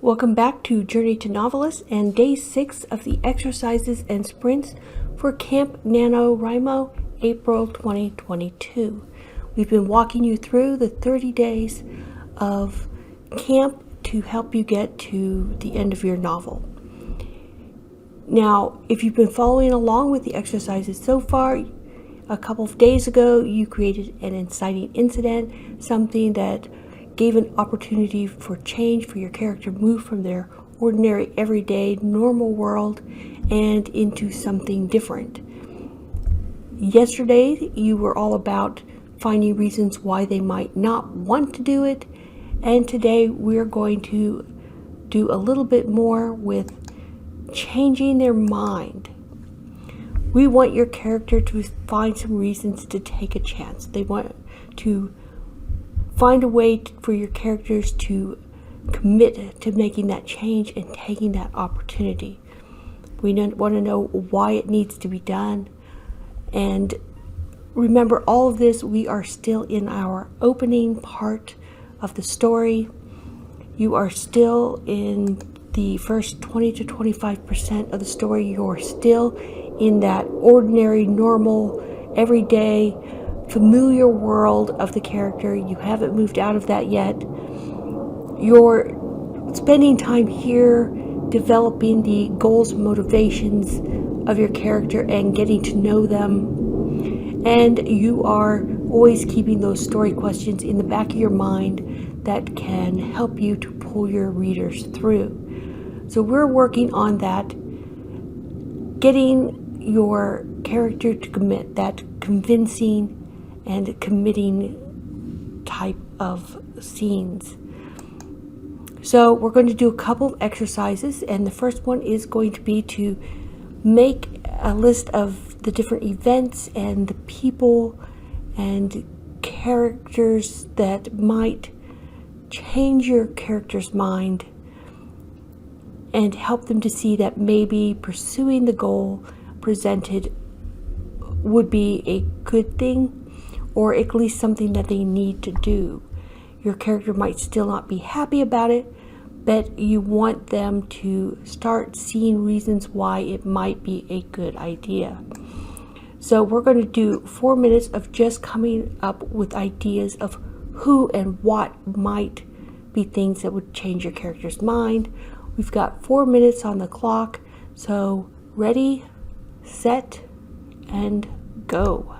Welcome back to Journey to Novelist and day 6 of the exercises and sprints for Camp NaNoWriMo, April 2022. We've been walking you through the 30 days of camp to help you get to the end of your novel. Now, if you've been following along with the exercises so far, a couple of days ago you created an inciting incident, something that gave an opportunity for change for your character, move from their ordinary, everyday, normal world and into something different. Yesterday, you were all about finding reasons why they might not want to do it, and today we're going to do a little bit more with changing their mind. We want your character to find some reasons to take a chance. They want to find a way for your characters to commit to making that change and taking that opportunity. We want to know why it needs to be done. And remember, all of this, we are still in our opening part of the story. You are still in the first 20 to 25% of the story. You're still in that ordinary, normal, everyday, familiar world of the character. You haven't moved out of that yet. You're spending time here developing the goals and motivations of your character and getting to know them. And you are always keeping those story questions in the back of your mind that can help you to pull your readers through. So we're working on that, getting your character to commit, that convincing and committing type of scenes. So we're going to do a couple of exercises, and the first one is going to be to make a list of the different events and the people and characters that might change your character's mind and help them to see that maybe pursuing the goal presented would be a good thing, or at least something that they need to do. Your character might still not be happy about it, but you want them to start seeing reasons why it might be a good idea. So we're going to do 4 minutes of just coming up with ideas of who and what might be things that would change your character's mind. We've got 4 minutes on the clock, so ready, set, and go.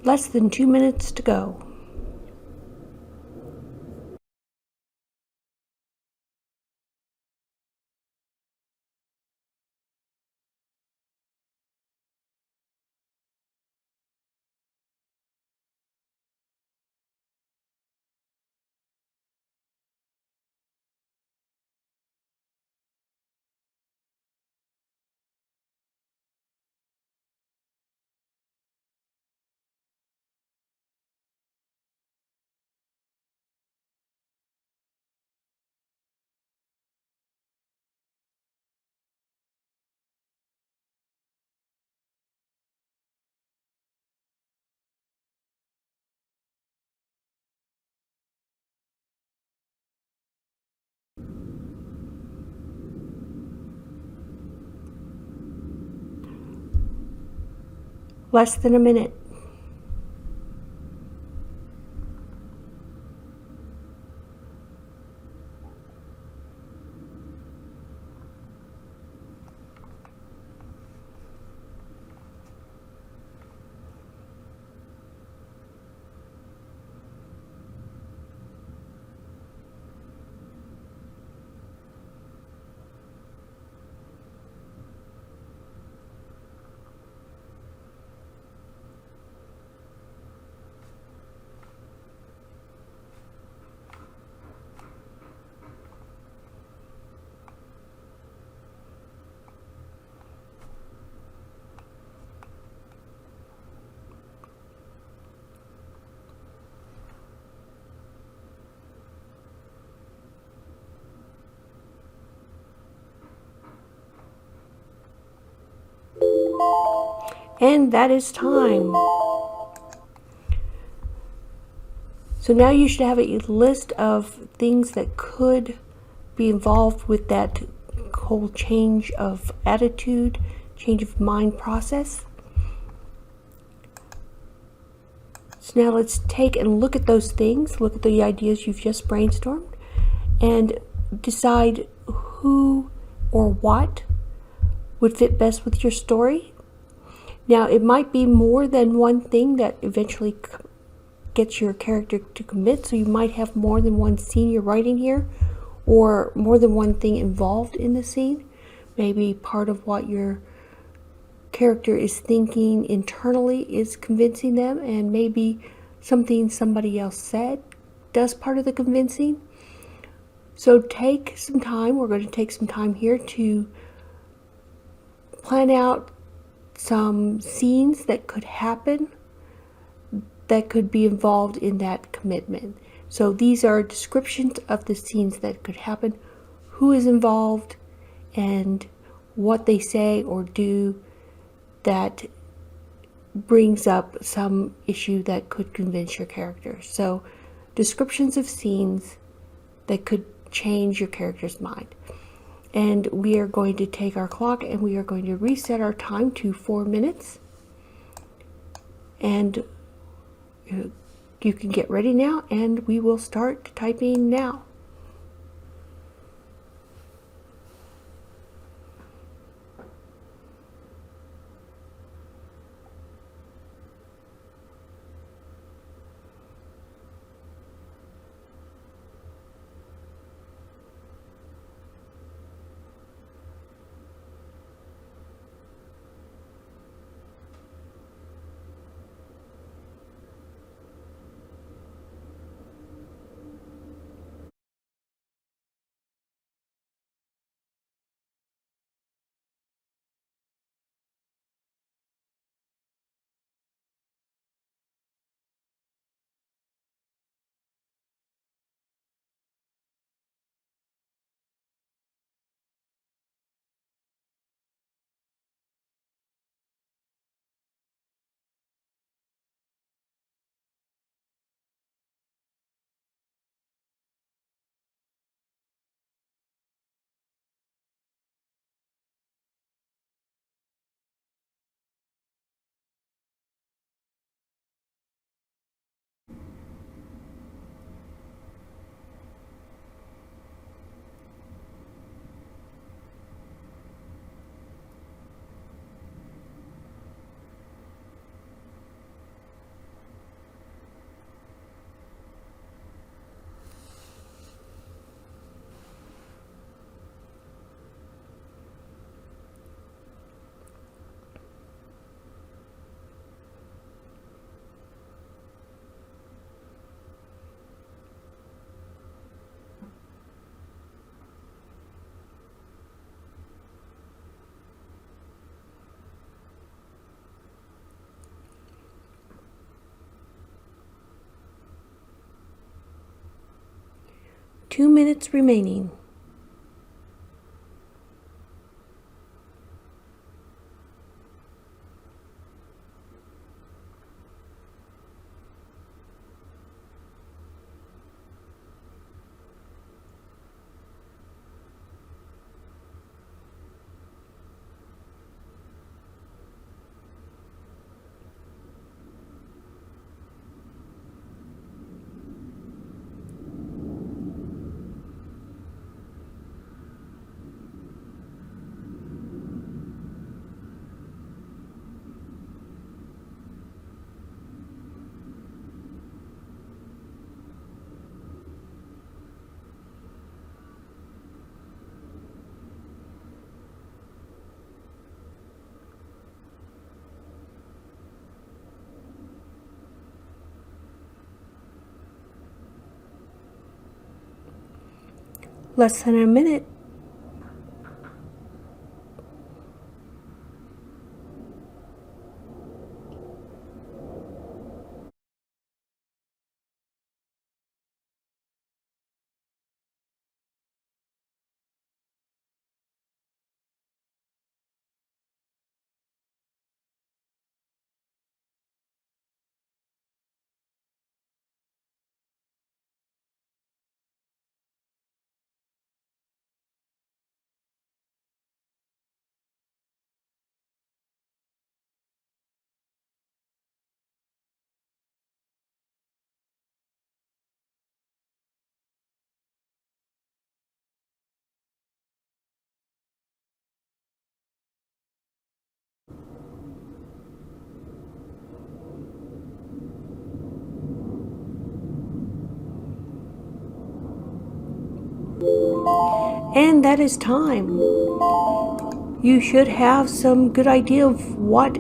Less than 2 minutes to go. less than a minute. And that is time. So now you should have a list of things that could be involved with that whole change of attitude, change of mind process. So now let's take and look at those things, look at the ideas you've just brainstormed, and decide who or what would fit best with your story. Now, it might be more than one thing that eventually gets your character to commit, so you might have more than one scene you're writing here, or more than one thing involved in the scene. Maybe part of what your character is thinking internally is convincing them, and maybe something somebody else said does part of the convincing. So take some time. We're going to take some time here to plan out some scenes that could happen that could be involved in that commitment. So these are descriptions of the scenes that could happen, who is involved, and what they say or do that brings up some issue that could convince your character. So descriptions of scenes that could change your character's mind. And we are going to take our clock and we are going to reset our time to 4 minutes. And you can get ready now, and we will start typing now. Two minutes remaining. less than a minute. And that is time. You should have some good idea of what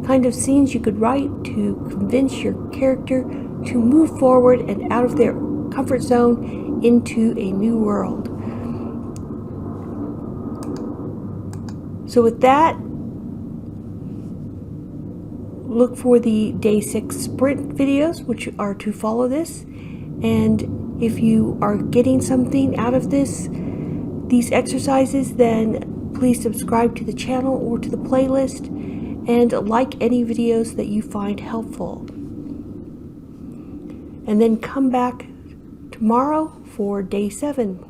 kind of scenes you could write to convince your character to move forward and out of their comfort zone into a new world. So with that, look for the day 6 sprint videos, which are to follow this. And if you are getting something out of these exercises, then please subscribe to the channel or to the playlist and like any videos that you find helpful. And then come back tomorrow for day 7.